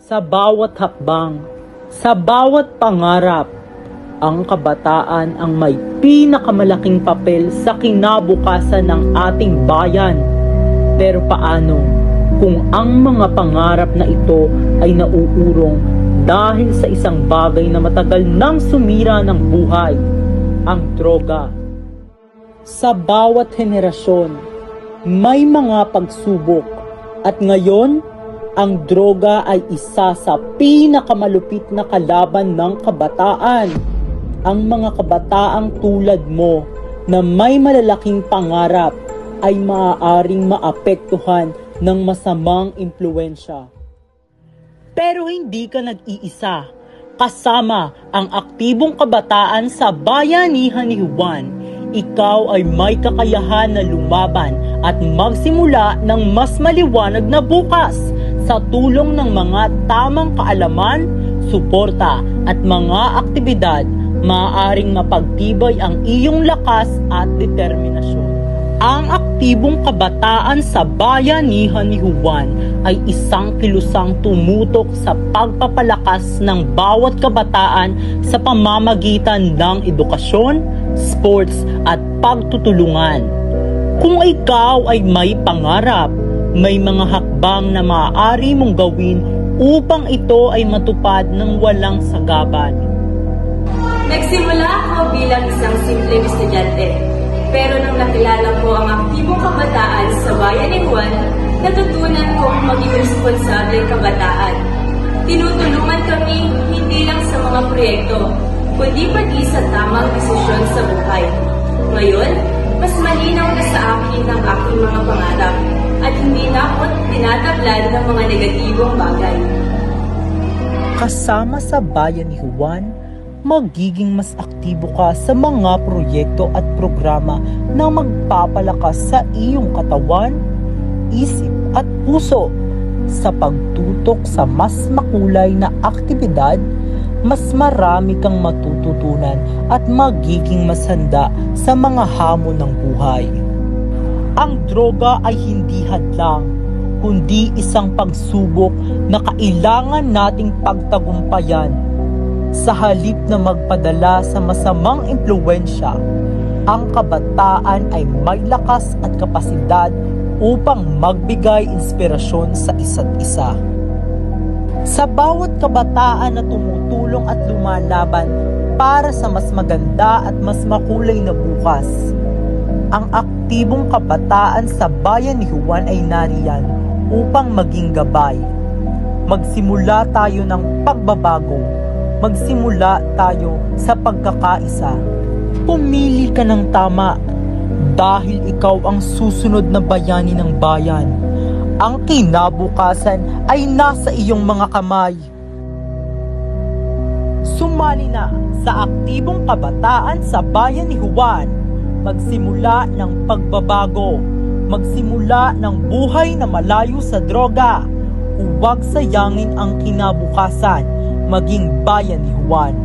Sa bawat hakbang, sa bawat pangarap, ang kabataan ang may pinakamalaking papel sa kinabukasan ng ating bayan. Pero paano kung ang mga pangarap na ito ay nauurong dahil sa isang bagay na matagal nang sumira ng buhay, ang droga? Sa bawat henerasyon, may mga pagsubok at ngayon, ang droga ay isa sa pinakamalupit na kalaban ng kabataan. Ang mga kabataang tulad mo na may malalaking pangarap ay maaaring maapektuhan ng masamang impluwensya. Pero hindi ka nag-iisa. Kasama ang aktibong kabataan sa bayanihan ni Juan, ikaw ay may kakayahan na lumaban at magsimula ng mas maliwanag na bukas sa tulong ng mga tamang kaalaman, suporta at mga aktibidad. Maaaring mapagtibay ang iyong lakas at determinasyon. Ang aktibong kabataan sa bayanihan ni Juan ay isang kilusang tumutok sa pagpapalakas ng bawat kabataan sa pamamagitan ng edukasyon, sports at pagtutulungan. Kung ikaw ay may pangarap, may mga hakbang na maaari mong gawin upang ito ay matupad ng walang sagaban. Nagsimula ako bilang isang simpleng estudyante. Pero nang nakilala ko ang aktibong kabataan sa bayan ni Juan, natutunan kong maging responsableng kabataan. Tinutulungan kami hindi lang sa mga proyekto, kundi pati sa tamang desisyon sa buhay. Ngayon, mas malinaw na sa akin ang aking mga pangarap at hindi na ako tinatablan ng mga negatibong bagay. Kasama sa bayan ni Juan, magiging mas aktibo ka sa mga proyekto at programa na magpapalakas sa iyong katawan, isip at puso. Sa pagtutok sa mas makulay na aktibidad, mas marami kang matututunan at magiging mas handa sa mga hamon ng buhay. Ang droga ay hindi hadlang, kundi isang pagsubok na kailangan nating pagtagumpayan. Sa halip na magpadala sa masamang impluwensya, ang kabataan ay may lakas at kapasidad upang magbigay inspirasyon sa isa't isa. Sa bawat kabataan na tumutulong at lumalaban para sa mas maganda at mas makulay na bukas, ang aktibong kabataan sa bayan ni Juan ay nariyan upang maging gabay. Magsimula tayo ng pagbabago. Magsimula tayo sa pagkakaisa. Pumili ka ng tama dahil ikaw ang susunod na bayani ng bayan. Ang kinabukasan ay nasa iyong mga kamay. Sumali na sa aktibong kabataan sa bayan ni Juan. Magsimula ng pagbabago. Magsimula ng buhay na malayo sa droga. Huwag sayangin ang kinabukasan. Maging bayan ni Juan.